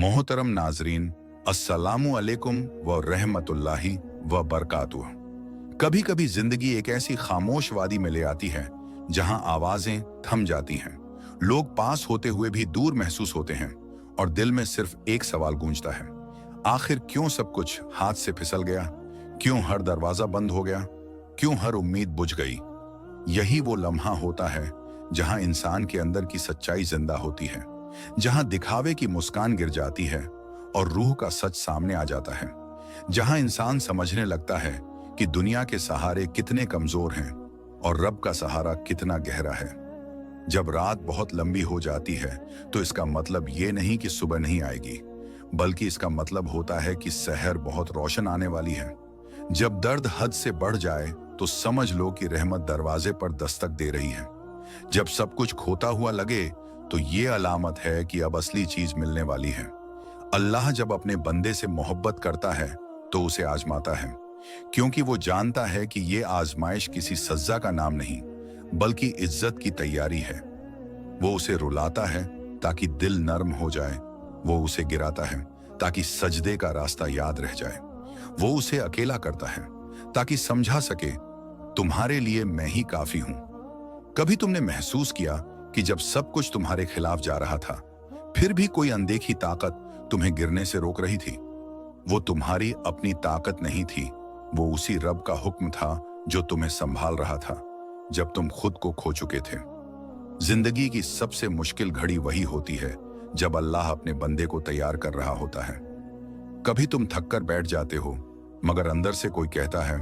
मोहतरम नाजरीन, अस्सलामु अलैकुम व रहमतुल्लाहि व बरकातुह। कभी कभी जिंदगी एक ऐसी खामोश वादी में ले आती है जहां आवाजें थम जाती हैं। लोग पास होते हुए भी दूर महसूस होते हैं और दिल में सिर्फ एक सवाल गूंजता है, आखिर क्यों सब कुछ हाथ से फिसल गया? क्यों हर दरवाजा बंद हो गया? क्यों हर उम्मीद बुझ गई? यही वो लम्हा होता है जहां इंसान के अंदर की सच्चाई जिंदा होती है, जहां दिखावे की मुस्कान गिर जाती है और रूह का सच सामने आ जाता है, जहां इंसान समझने लगता है कि दुनिया के सहारे कितने कमजोर हैं और रब का सहारा कितना गहरा है। जब रात बहुत लंबी हो जाती है तो इसका मतलब ये नहीं कि सुबह नहीं आएगी, बल्कि इसका मतलब होता है कि सहर बहुत रोशन आने वाली है। जब दर्द हद से बढ़ जाए तो समझ लो कि रहमत दरवाजे पर दस्तक दे रही है। जब सब कुछ खोता हुआ लगे तो ये अलामत है कि अब असली चीज मिलने वाली है। अल्लाह जब अपने बंदे से मोहब्बत करता है तो उसे आजमाता है, क्योंकि वो जानता है कि ये आजमाइश किसी सज्जा का नाम नहीं बल्कि इज्जत की तैयारी है। वो उसे रुलाता है ताकि दिल नर्म हो जाए, वो उसे गिराता है ताकि सजदे का रास्ता याद रह जाए, वो उसे अकेला करता है ताकि समझा सके तुम्हारे लिए मैं ही काफी हूं। कभी तुमने महसूस किया कि जब सब कुछ तुम्हारे खिलाफ जा रहा था फिर भी कोई अनदेखी ताकत तुम्हें गिरने से रोक रही थी? वो तुम्हारी अपनी ताकत नहीं थी, वो उसी रब का हुक्म था जो तुम्हें संभाल रहा था जब तुम खुद को खो चुके थे। जिंदगी की सबसे मुश्किल घड़ी वही होती है जब अल्लाह अपने बंदे को तैयार कर रहा होता है। कभी तुम थक कर बैठ जाते हो मगर अंदर से कोई कहता है,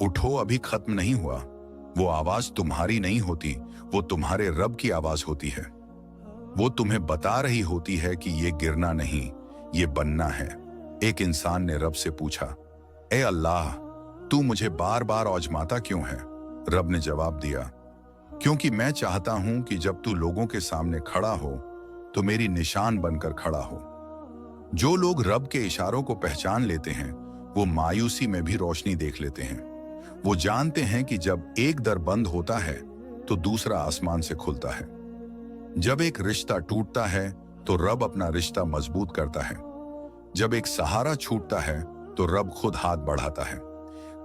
उठो, अभी खत्म नहीं हुआ। वो आवाज तुम्हारी नहीं होती, वो तुम्हारे रब की आवाज होती है। वो तुम्हें बता रही होती है कि ये गिरना नहीं, ये बनना है। एक इंसान ने रब से पूछा, ए अल्लाह, तू मुझे बार बार आजमाता क्यों है? रब ने जवाब दिया, क्योंकि मैं चाहता हूं कि जब तू लोगों के सामने खड़ा हो तो मेरी निशान बनकर खड़ा हो। जो लोग रब के इशारों को पहचान लेते हैं वो मायूसी में भी रोशनी देख लेते हैं। वो जानते हैं कि जब एक दर बंद होता है तो दूसरा आसमान से खुलता है। जब एक रिश्ता टूटता है तो रब अपना रिश्ता मजबूत करता है। जब एक सहारा छूटता है तो रब खुद हाथ बढ़ाता है।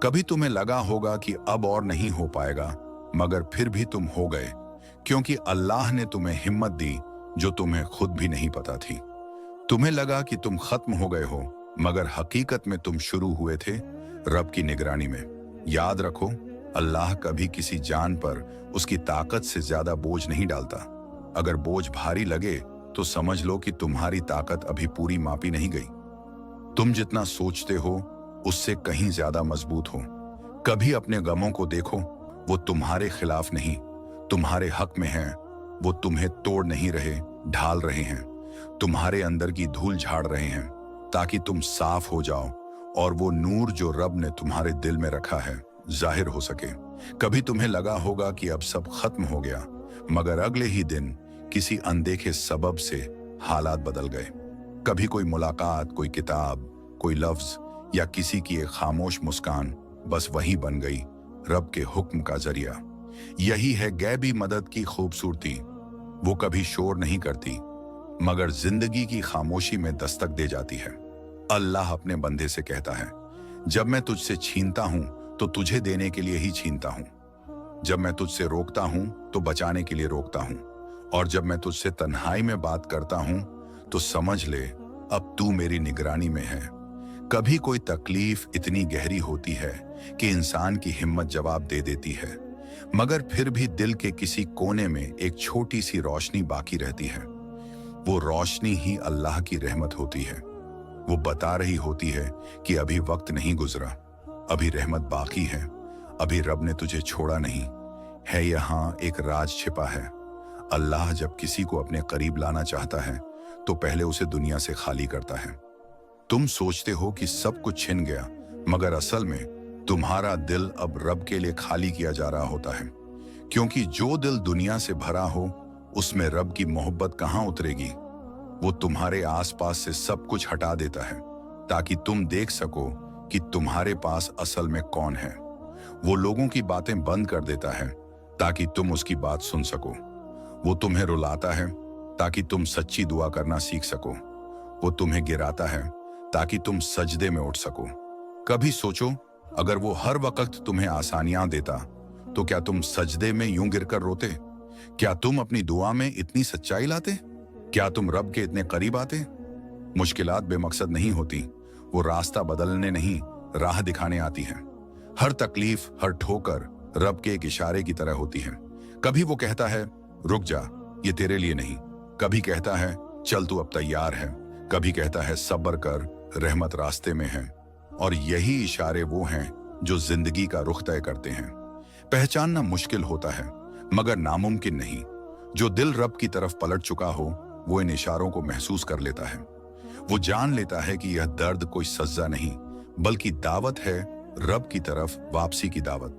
कभी तुम्हें लगा होगा कि अब और नहीं हो पाएगा, मगर फिर भी तुम हो गए, क्योंकि अल्लाह ने तुम्हें हिम्मत दी जो तुम्हें खुद भी नहीं पता थी। तुम्हें लगा कि तुम खत्म हो गए हो, मगर हकीकत में तुम शुरू हुए थे रब की निगरानी में। याद रखो, अल्लाह कभी किसी जान पर उसकी ताकत से ज्यादा बोझ नहीं डालता। अगर बोझ भारी लगे तो समझ लो कि तुम्हारी ताकत अभी पूरी मापी नहीं गई। तुम जितना सोचते हो उससे कहीं ज्यादा मजबूत हो। कभी अपने गमों को देखो, वो तुम्हारे खिलाफ नहीं, तुम्हारे हक में हैं। वो तुम्हें तोड़ नहीं रहे, ढाल रहे हैं। तुम्हारे अंदर की धूल झाड़ रहे हैं ताकि तुम साफ हो जाओ और वो नूर जो रब ने तुम्हारे दिल में रखा है जाहिर हो सके। कभी तुम्हें लगा होगा कि अब सब खत्म हो गया, मगर अगले ही दिन किसी अनदेखे सबब से हालात बदल गए। कभी कोई मुलाकात, कोई किताब, कोई लफ्ज या किसी की एक खामोश मुस्कान बस वही बन गई रब के हुक्म का जरिया। यही है गैबी मदद की खूबसूरती। वो कभी शोर नहीं करती, मगर जिंदगी की खामोशी में दस्तक दे जाती है। अल्लाह अपने बंदे से कहता है, जब मैं तुझसे छीनता हूं तो तुझे देने के लिए ही छीनता हूं। जब मैं तुझसे रोकता हूं तो बचाने के लिए रोकता हूं। और जब मैं तुझसे तन्हाई में बात करता हूं तो समझ ले अब तू मेरी निगरानी में है। कभी कोई तकलीफ इतनी गहरी होती है कि इंसान की हिम्मत जवाब दे देती है, मगर फिर भी दिल के किसी कोने में एक छोटी सी रोशनी बाकी रहती है। वो रोशनी ही अल्लाह की रहमत होती है। वो बता रही होती है कि अभी वक्त नहीं गुजरा, अभी रहमत बाकी है, अभी रब ने तुझे छोड़ा नहीं है। यहाँ एक राज छिपा है। अल्लाह जब किसी को अपने करीब लाना चाहता है तो पहले उसे दुनिया से खाली करता है। तुम सोचते हो कि सब कुछ छिन गया, मगर असल में तुम्हारा दिल अब रब के लिए खाली किया जा रहा होता है, क्योंकि जो दिल दुनिया से भरा हो उसमें रब की मोहब्बत कहाँ उतरेगी। वो तुम्हारे आसपास से सब कुछ हटा देता है ताकि तुम देख सको कि तुम्हारे पास असल में कौन है। वो लोगों की बातें बंद कर देता है ताकि तुम उसकी बात सुन सको। वो तुम्हें रुलाता है ताकि तुम सच्ची दुआ करना सीख सको। वो तुम्हें गिराता है ताकि तुम सजदे में उठ सको। कभी सोचो, अगर वो हर वक्त तुम्हें आसानियां देता तो क्या तुम सजदे में यूं गिरकर रोते? क्या तुम अपनी दुआ में इतनी सच्चाई लाते? क्या तुम रब के इतने करीब आते? मुश्किलात बेमकसद नहीं होती, वो रास्ता बदलने नहीं, राह दिखाने आती हैं। हर तकलीफ, हर ठोकर रब के एक इशारे की तरह होती है। कभी वो कहता है, रुक जा, ये तेरे लिए नहीं। कभी कहता है, चल तू अब तैयार है। कभी कहता है, सब्र कर, रहमत रास्ते में है। और यही इशारे वो हैं जो जिंदगी का रुख तय करते हैं। पहचानना मुश्किल होता है, मगर नामुमकिन नहीं। जो दिल रब की तरफ पलट चुका हो, वो इन इशारों को महसूस कर लेता है। वो जान लेता है कि यह दर्द कोई सजा नहीं, बल्कि दावत है, रब की तरफ वापसी की दावत।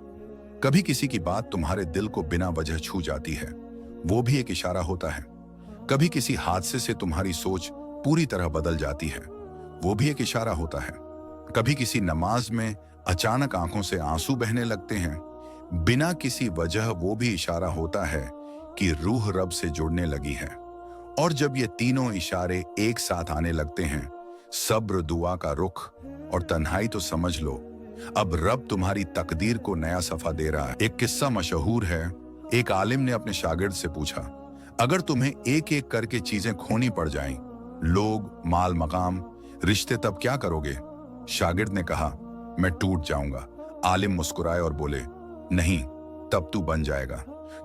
कभी किसी की बात तुम्हारे दिल को बिना वजह छू जाती है, वो भी एक इशारा होता है। कभी किसी हादसे से तुम्हारी सोच पूरी तरह बदल जाती है, वो भी एक इशारा होता है। कभी किसी नमाज में अचानक आंखों से आंसू बहने लगते हैं, बिना किसी वजह, वो भी इशारा होता है कि रूह रब से जुड़ने लगी है। और जब ये तीनों इशारे एक साथ आने लगते हैं, सब्र, दुआ का रुख और तन्हाई, तो समझ लो अब रब तुम्हारी तकदीर को नया सफा दे रहा है। एक किस्सा मशहूर है। एक आलिम ने अपने शागिर्द से पूछा, अगर तुम्हें एक एक करके चीजें खोनी पड़ जाएं, लोग, माल, मकाम, रिश्ते, तब क्या करोगे? शागिर्द ने कहा, मैं टूट जाऊंगा। आलिम मुस्कुराए और बोले, नहीं, तब तू बन जाएगा,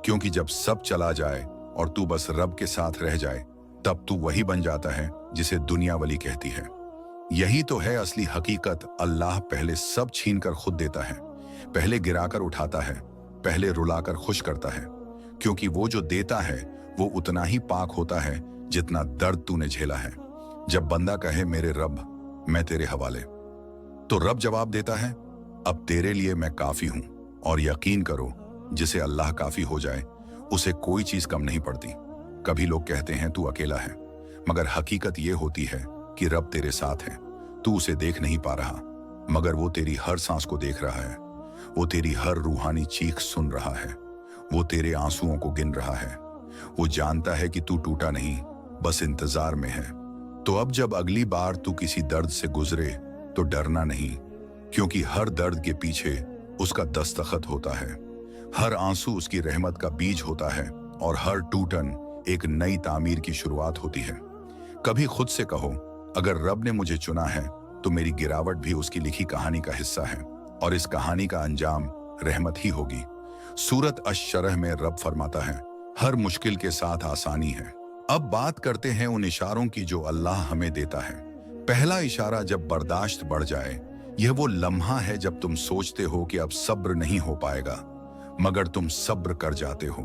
क्योंकि जब सब चला जाए और तू बस रब के साथ रह जाए, तब तू वही बन जाता है जिसे दुनिया वली कहती है। यही तो है असली हकीकत। अल्लाह पहले सब छीन कर खुद देता है, पहले गिराकर उठाता है, पहले रुलाकर खुश करता है, क्योंकि वो जो देता है वो उतना ही पाक होता है जितना दर्द तूने झेला है। जब बंदा कहे, मेरे रब, मैं तेरे हवाले, तो रब जवाब देता है, अब तेरे लिए मैं काफी हूं। और यकीन करो, जिसे अल्लाह काफी हो जाए, उसे कोई चीज कम नहीं पड़ती। कभी लोग कहते हैं तू अकेला है, मगर हकीकत ये होती है कि रब तेरे साथ है। तू उसे देख नहीं पा रहा, मगर वो तेरी हर सांस को देख रहा है। वो तेरी हर रूहानी चीख सुन रहा है। वो तेरे आंसुओं को गिन रहा है। वो जानता है कि तू टूटा नहीं, बस इंतजार में है। तो अब जब अगली बार तू किसी दर्द से गुजरे, तो डरना नहीं, क्योंकि हर दर्द के पीछे उसका दस्तखत होता है। हर आंसू उसकी रहमत का बीज होता है, और हर टूटन एक नई तामीर की शुरुआत होती है। कभी खुद से कहो, अगर रब ने मुझे चुना है, तो मेरी गिरावट भी उसकी लिखी कहानी का हिस्सा है, और इस कहानी का अंजाम रहमत ही होगी। सूरत अश-शरह में रब फरमाता है, हर मुश्किल के साथ आसानी है। अब बात करते हैं उन इशारों की जो अल्लाह हमें देता है। पहला इशारा, जब बर्दाश्त बढ़ जाए। यह वो लम्हा है जब तुम सोचते हो कि अब सब्र नहीं हो पाएगा, मगर तुम सब्र कर जाते हो।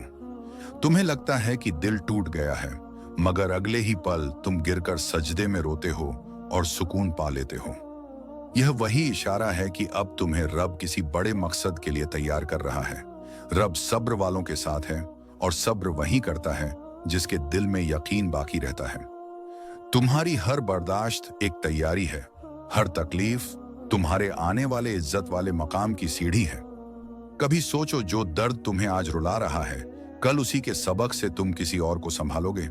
तुम्हें लगता है कि दिल टूट गया है, मगर अगले ही पल तुम गिरकर सजदे में रोते हो और सुकून पा लेते हो। यह वही इशारा है कि अब तुम्हें रब किसी बड़े मकसद के लिए तैयार कर रहा है। रब सब्र वालों के साथ है, और सब्र वही करता है जिसके दिल में यकीन बाकी रहता है। तुम्हारी हर बर्दाश्त एक तैयारी है। हर तकलीफ तुम्हारे आने वाले इज्जत वाले मकाम की सीढ़ी है। कभी सोचो, जो दर्द तुम्हें आज रुला रहा है, कल उसी के सबक से तुम किसी और को संभालोगे,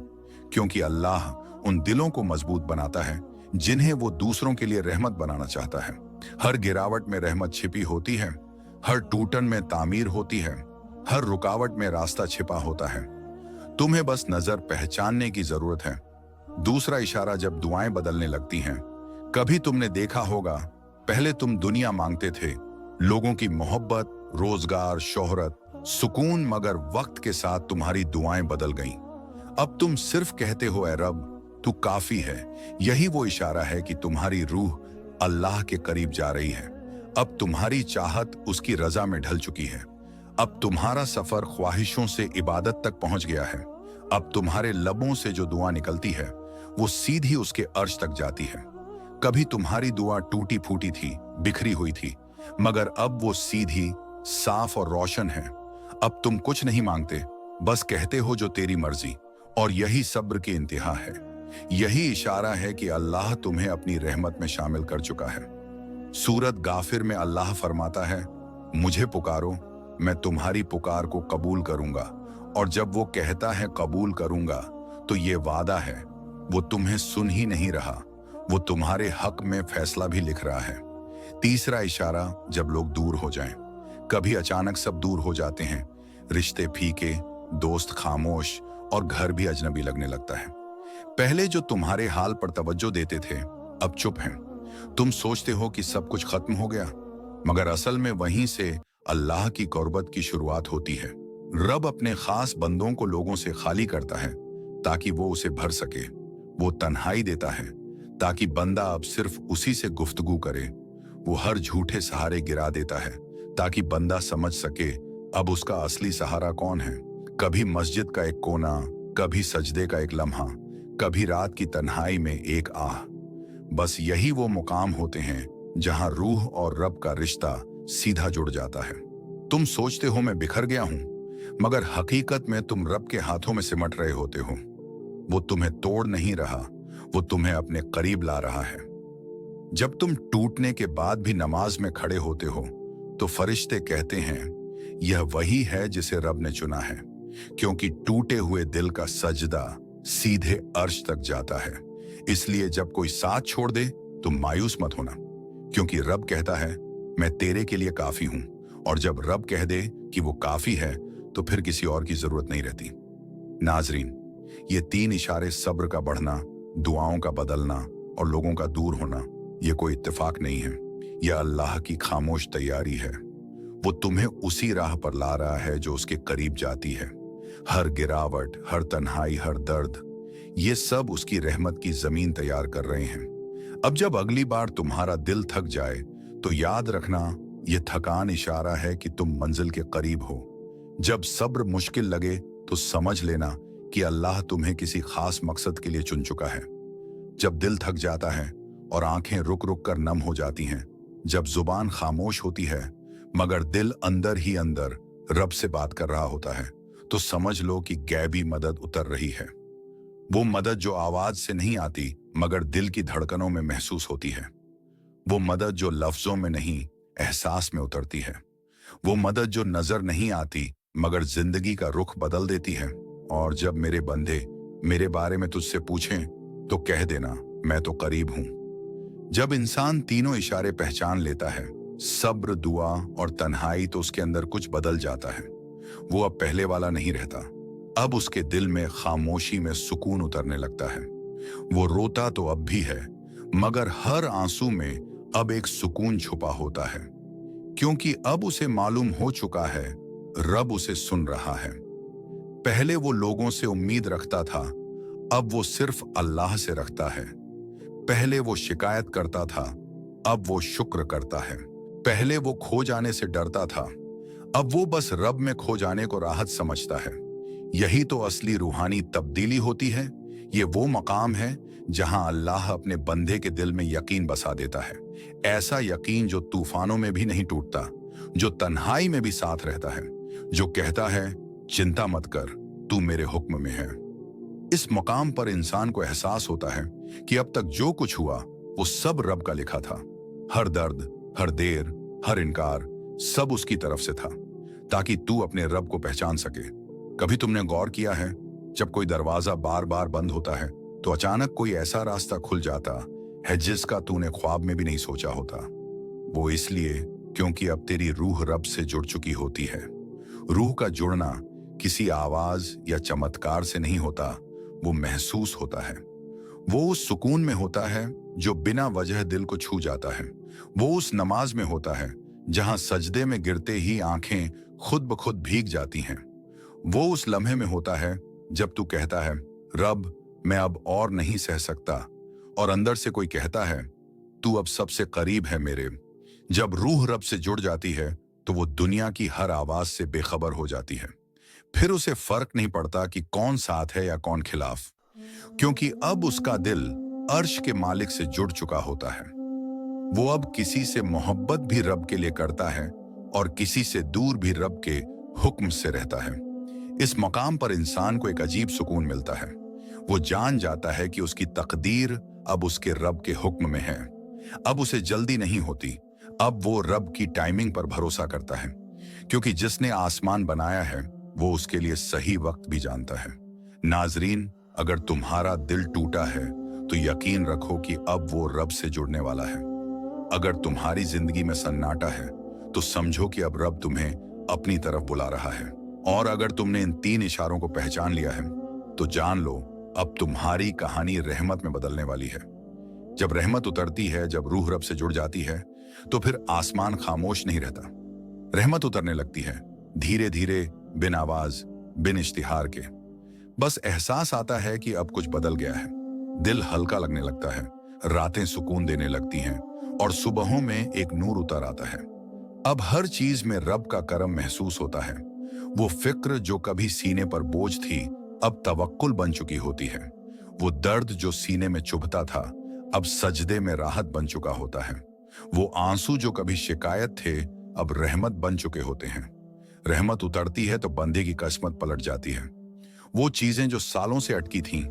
क्योंकि अल्लाह उन दिलों को मजबूत बनाता है जिन्हें वो दूसरों के लिए रहमत बनाना चाहता है। हर गिरावट में रहमत छिपी होती है, हर टूटन में तामीर होती है, हर रुकावट में रास्ता छिपा होता है। तुम्हें बस नजर पहचानने की जरूरत है। दूसरा इशारा, जब दुआएं बदलने लगती हैं। कभी तुमने देखा होगा, पहले तुम दुनिया मांगते थे, लोगों की मोहब्बत, रोजगार, शोहरत, सुकून, मगर वक्त के साथ तुम्हारी दुआएं बदल गईं। अब तुम सिर्फ कहते हो, ऐ रब, तू काफी है। यही वो इशारा है कि तुम्हारी रूह अल्लाह के करीब जा रही है। अब तुम्हारी चाहत उसकी रजा में ढल चुकी है। अब तुम्हारा सफर ख्वाहिशों से इबादत तक पहुंच गया है। अब तुम्हारे लबों से जो दुआ निकलती है, वो सीधी उसके अर्श तक जाती है। कभी तुम्हारी दुआ टूटी फूटी थी, बिखरी हुई थी, मगर अब वो सीधी, साफ और रोशन है। अब तुम कुछ नहीं मांगते, बस कहते हो जो तेरी मर्जी, और यही सब्र की इंतहा है। यही इशारा है कि अल्लाह तुम्हें अपनी रहमत में शामिल कर चुका है। सूरत गाफिर में अल्लाह फरमाता है, मुझे पुकारो, मैं तुम्हारी पुकार को कबूल करूंगा। और जब वो कहता है कबूल करूंगा, तो ये वादा है, वो तुम्हें सुन ही नहीं रहा, वो तुम्हारे हक में फैसला भी लिख रहा है। तीसरा इशारा, जब लोग दूर हो जाएं। कभी अचानक सब दूर हो जाते हैं, रिश्ते फीके, दोस्त खामोश और घर भी अजनबी लगने लगता है। पहले जो तुम्हारे हाल पर तवज्जो देते थे अब चुप हैं। तुम सोचते हो कि सब कुछ खत्म हो गया, मगर असल में वहीं से अल्लाह की कुर्बत की शुरुआत होती है। रब अपने खास बंदों को लोगों से खाली करता है ताकि वो उसे भर सके। वो तन्हाई देता है ताकि बंदा अब सिर्फ उसी से गुफ्तगू करे। वो हर झूठे सहारे गिरा देता है ताकि बंदा समझ सके अब उसका असली सहारा कौन है। कभी मस्जिद का एक कोना, कभी सजदे का एक लम्हा, कभी रात की तन्हाई में एक आह। बस यही वो मुकाम होते हैं जहां रूह और रब का रिश्ता सीधा जुड़ जाता है। तुम सोचते हो मैं बिखर गया हूं, मगर हकीकत में तुम रब के हाथों में सिमट रहे होते हो। वो तुम्हें तोड़ नहीं रहा, वो तुम्हें अपने करीब ला रहा है। जब तुम टूटने के बाद भी नमाज में खड़े होते हो तो फरिश्ते कहते हैं यह वही है जिसे रब ने चुना है, क्योंकि टूटे हुए दिल का सजदा सीधे अर्श तक जाता है। इसलिए जब कोई साथ छोड़ दे तो मायूस मत होना, क्योंकि रब कहता है मैं तेरे के लिए काफी हूं। और जब रब कह दे कि वो काफी है तो फिर किसी और की जरूरत नहीं रहती। नाजरीन, ये तीन इशारे, सब्र का बढ़ना, दुआओं का बदलना और लोगों का दूर होना, ये कोई इत्तेफाक नहीं है। यह अल्लाह की खामोश तैयारी है। वो तुम्हें उसी राह पर ला रहा है जो उसके करीब जाती है। हर गिरावट, हर तन्हाई, हर दर्द, ये सब उसकी रहमत की जमीन तैयार कर रहे हैं। अब जब अगली बार तुम्हारा दिल थक जाए तो याद रखना, ये थकान इशारा है कि तुम मंजिल के करीब हो। जब सब्र मुश्किल लगे तो समझ लेना कि अल्लाह तुम्हें किसी खास मकसद के लिए चुन चुका है। जब दिल थक जाता है और आंखें रुक रुक कर नम हो जाती हैं, जब जुबान खामोश होती है मगर दिल अंदर ही अंदर रब से बात कर रहा होता है, तो समझ लो कि गैबी मदद उतर रही है। वो मदद जो आवाज से नहीं आती मगर दिल की धड़कनों में महसूस होती है। वो मदद जो लफ्जों में नहीं, एहसास में उतरती है। वो मदद जो नजर नहीं आती मगर जिंदगी का रुख बदल देती है। और जब मेरे बंदे मेरे बारे में तुझसे पूछें तो कह देना मैं तो करीब हूं। जब इंसान तीनों इशारे पहचान लेता है, सब्र, दुआ और तन्हाई, तो उसके अंदर कुछ बदल जाता है। वो अब पहले वाला नहीं रहता। अब उसके दिल में खामोशी में सुकून उतरने लगता है। वो रोता तो अब भी है, मगर हर आंसू में अब एक सुकून छुपा होता है, क्योंकि अब उसे मालूम हो चुका है रब उसे सुन रहा है। पहले वो लोगों से उम्मीद रखता था, अब वो सिर्फ अल्लाह से रखता है। पहले वो शिकायत करता था, अब वो शुक्र करता है। पहले वो खो जाने से डरता था, अब वो बस रब में खो जाने को राहत समझता है। यही तो असली रूहानी तब्दीली होती है। ये वो मकाम है जहां अल्लाह अपने बंदे के दिल में यकीन बसा देता है। ऐसा यकीन जो तूफानों में भी नहीं टूटता, जो तन्हाई में भी साथ रहता है, जो कहता है चिंता मत कर, तू मेरे हुक्म में है। इस मकाम पर इंसान को एहसास होता है कि अब तक जो कुछ हुआ वो सब रब का लिखा था। हर दर्द, हर देर, हर इनकार, सब उसकी तरफ से था, ताकि तू अपने रब को पहचान सके। कभी तुमने गौर किया है, जब कोई दरवाजा बार बार बंद होता है तो अचानक कोई ऐसा रास्ता खुल जाता है जिसका तूने ख्वाब में भी नहीं सोचा होता। वो इसलिए क्योंकि अब तेरी रूह रब से जुड़ चुकी होती है। रूह का जुड़ना किसी आवाज या चमत्कार से नहीं होता, वो महसूस होता है। वो उस सुकून में होता है जो बिना वजह दिल को छू जाता है। वो उस नमाज में होता है जहां सजदे में गिरते ही आंखें खुद ब खुद भीग जाती हैं। वो उस लम्हे में होता है जब तू कहता है रब मैं अब और नहीं सह सकता, और अंदर से कोई कहता है तू अब सबसे करीब है मेरे। जब रूह रब से जुड़ जाती है तो वो दुनिया की हर आवाज से बेखबर हो जाती है। फिर उसे फर्क नहीं पड़ता कि कौन साथ है या कौन खिलाफ, क्योंकि अब उसका दिल अर्श के मालिक से जुड़ चुका होता है। वो अब किसी से मोहब्बत भी रब के लिए करता है और किसी से दूर भी रब के हुक्म से रहता है। इस मकाम पर इंसान को एक अजीब सुकून मिलता है। वो जान जाता है कि उसकी तकदीर अब उसके रब के हुक्म में है। अब उसे जल्दी नहीं होती, अब वो रब की टाइमिंग पर भरोसा करता है, क्योंकि जिसने आसमान बनाया है वो उसके लिए सही वक्त भी जानता है। नाजरीन, अगर तुम्हारा दिल टूटा है तो यकीन रखो कि अब वो रब से जुड़ने वाला है। अगर तुम्हारी जिंदगी में सन्नाटा है तो समझो कि अब रब तुम्हें अपनी तरफ बुला रहा है। और अगर तुमने इन 3 इशारों को पहचान लिया है तो जान लो अब तुम्हारी कहानी रहमत में बदलने वाली है। जब रहमत उतरती है, जब रूह रब से जुड़ जाती है, तो फिर आसमान खामोश नहीं रहता। रहमत उतरने लगती है, धीरे धीरे, बिन आवाज, बिन इश्तिहार के। बस एहसास आता है कि अब कुछ बदल गया है। दिल हल्का लगने लगता है, रातें सुकून देने लगती हैं और सुबहों में एक नूर उतर आता है। अब हर चीज में रब का करम महसूस होता है। वो फिक्र जो कभी सीने पर बोझ थी अब तवक्कुल बन चुकी होती है। वो दर्द जो सीने में चुभता था अब सजदे में राहत बन चुका होता है। वो आंसू जो कभी शिकायत थे अब रहमत बन चुके होते हैं। रहमत उतरती है तो बंदे की किस्मत पलट जाती है। वो चीजें जो सालों से अटकी थीं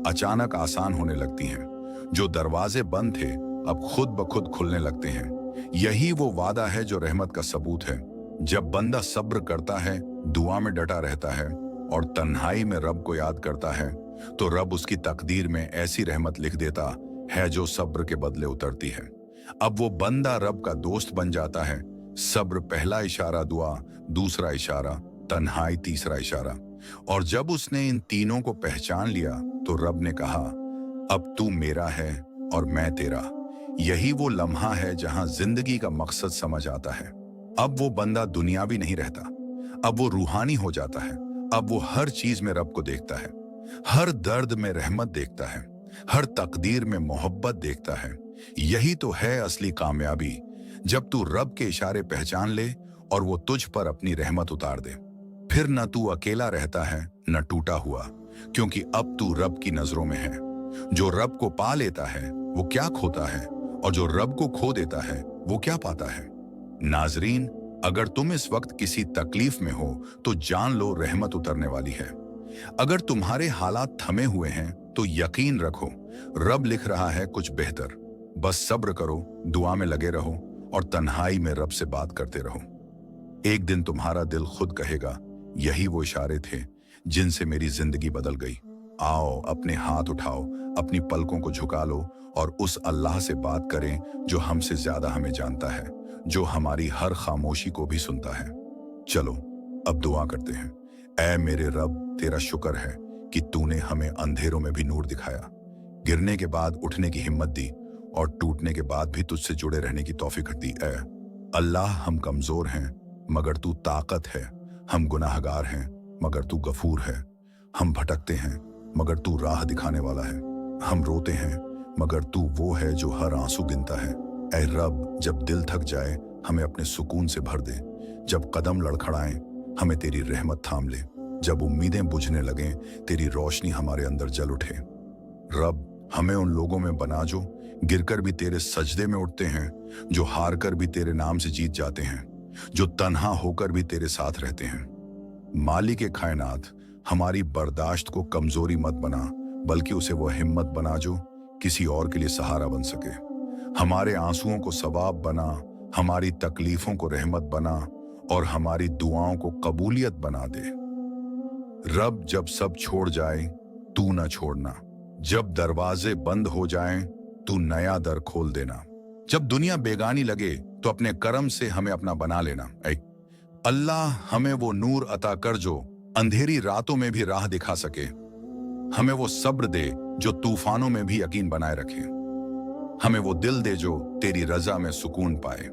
अचानक आसान होने लगती हैं। जो दरवाजे बंद थे अब खुद ब खुद खुलने लगते हैं। यही वो वादा है जो रहमत का सबूत है। जब बंदा सब्र करता है, दुआ में डटा रहता है और तन्हाई में रब को याद करता है तो रब उसकी तकदीर में ऐसी रहमत लिख देता है जो सब्र के बदले उतरती है। अब वो बंदा रब का दोस्त बन जाता है। सब्र पहला इशारा, दुआ दूसरा इशारा, तन्हाई तीसरा इशारा। और जब उसने इन तीनों को पहचान लिया तो रब ने कहा, अब तू मेरा है और मैं तेरा। यही वो लम्हा है जहां जिंदगी का मकसद समझ आता है। अब वो बंदा दुनियावी नहीं रहता, अब वो रूहानी हो जाता है। अब वो हर चीज में रब को देखता है, हर दर्द में रहमत देखता है, हर तकदीर में मोहब्बत देखता है। यही तो है असली कामयाबी, जब तू रब के इशारे पहचान ले और वो तुझ पर अपनी रहमत उतार दे। फिर न तू अकेला रहता है न टूटा हुआ, क्योंकि अब तू रब की नजरों में है। जो रब को पा लेता है वो क्या खोता है, और जो रब को खो देता है वो क्या पाता है। नाजरीन, अगर तुम इस वक्त किसी तकलीफ में हो तो जान लो रहमत उतरने वाली है। अगर तुम्हारे हालात थमे हुए हैं तो यकीन रखो रब लिख रहा है कुछ बेहतर। बस सब्र करो, दुआ में लगे रहो और तन्हाई में रब से बात करते रहो। एक दिन तुम्हारा दिल खुद कहेगा, यही वो इशारे थे जिनसे मेरी जिंदगी बदल गई। आओ, अपने हाथ उठाओ, अपनी पलकों को झुका लो और उस अल्लाह से बात करें जो हमसे ज्यादा हमें जानता है, जो हमारी हर खामोशी को भी सुनता है। चलो अब दुआ करते हैं। ऐ मेरे रब, तेरा शुक्र है कि तूने हमें अंधेरों में भी नूर दिखाया, गिरने के बाद उठने की हिम्मत दी और टूटने के बाद भी तुझसे जुड़े रहने की तौफीक दी। ऐ अल्लाह, हम कमजोर हैं मगर तू ताकत है, हम गुनाहगार हैं मगर तू गफूर है, हम भटकते हैं मगर तू राह दिखाने वाला है, हम रोते हैं मगर तू वो है जो हर आंसू गिनता है। ऐ रब, जब दिल थक जाए हमें अपने सुकून से भर दे, जब कदम लड़खड़ाएं हमें तेरी रहमत थाम ले, जब उम्मीदें बुझने लगें तेरी रोशनी हमारे अंदर जल उठे। रब, हमें उन लोगों में बना जो गिरकर भी तेरे सजदे में उठते हैं, जो हार कर भी तेरे नाम से जीत जाते हैं, जो तन्हा होकर भी तेरे साथ रहते हैं। मालिक कायनात, हमारी बर्दाश्त को कमजोरी मत बना, बल्कि उसे वो हिम्मत बना जो किसी और के लिए सहारा बन सके। हमारे आंसुओं को सवाब बना, हमारी तकलीफों को रहमत बना और हमारी दुआओं को कबूलियत बना दे। रब, जब सब छोड़ जाए तू न छोड़ना, जब दरवाजे बंद हो जाएं तू नया दर खोल देना, जब दुनिया बेगानी लगे तो अपने करम से हमें अपना बना लेना। ऐ अल्लाह, हमें वो नूर अता कर जो अंधेरी रातों में भी राह दिखा सके, हमें वो सब्र दे जो तूफानों में भी यकीन बनाए रखे, हमें वो दिल दे जो तेरी रजा में सुकून पाए।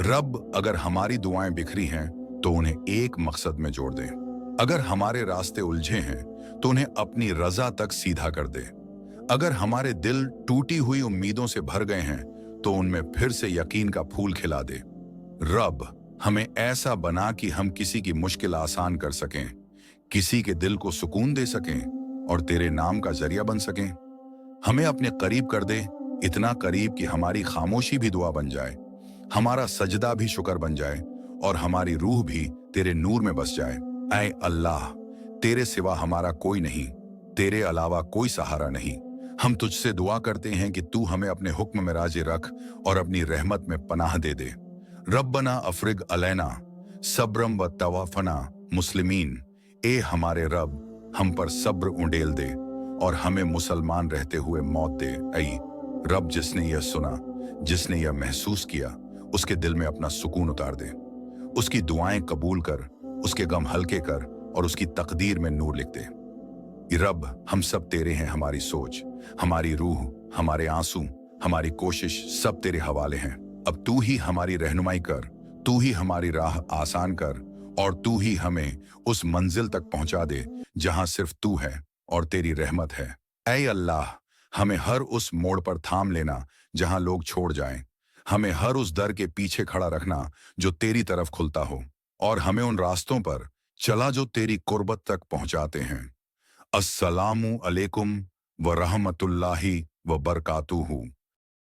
रब, अगर हमारी दुआएं बिखरी हैं तो उन्हें एक मकसद में जोड़ दे, अगर हमारे रास्ते उलझे हैं तो उन्हें अपनी रजा तक सीधा कर दे, अगर हमारे दिल टूटी हुई उम्मीदों से भर गए हैं तो उनमें फिर से यकीन का फूल खिला दे। रब, हमें ऐसा बना कि हम किसी की मुश्किल आसान कर सकें, किसी के दिल को सुकून दे सकें और तेरे नाम का जरिया बन सकें। हमें अपने करीब कर दे, इतना करीब कि हमारी खामोशी भी दुआ बन जाए, हमारा सजदा भी शुक्र बन जाए और हमारी रूह भी तेरे नूर में बस जाए। ऐ अल्लाह, तेरे सिवा हमारा कोई नहीं, तेरे अलावा कोई सहारा नहीं। हम तुझसे दुआ करते हैं कि तू हमें अपने हुक्म में राजी रख और अपनी रहमत में पनाह दे दे। रब्बना अफरिग अलैना सब्रम व तवाफना मुस्लिमीन, ए हमारे रब, हम पर सब्र उंडेल दे और हमें मुसलमान रहते हुए मौत दे। ऐ रब, जिसने यह सुना, जिसने यह महसूस किया, उसके दिल में अपना सुकून उतार दे। उसकी दुआएं कबूल कर, उसके गम हल्के कर और उसकी तकदीर में नूर लिख दे। रब, हम सब तेरे हैं। हमारी सोच, हमारी रूह, हमारे आंसू, हमारी कोशिश सब तेरे हवाले हैं। अब तू ही हमारी रहनुमाई कर, तू ही हमारी राह आसान कर और तू ही हमें उस मंजिल तक पहुंचा दे जहां सिर्फ तू है और तेरी रहमत है। ऐ अल्लाह, हमें हर उस मोड़ पर थाम लेना जहां लोग छोड़ जाएं। हमें हर उस दर के पीछे खड़ा रखना जो तेरी तरफ खुलता हो, और हमें उन रास्तों पर चला जो तेरी कुर्बत तक पहुंचाते हैं। अस्सलामु अलैकुम व रहमतुल्लाहि व बरकातुहू।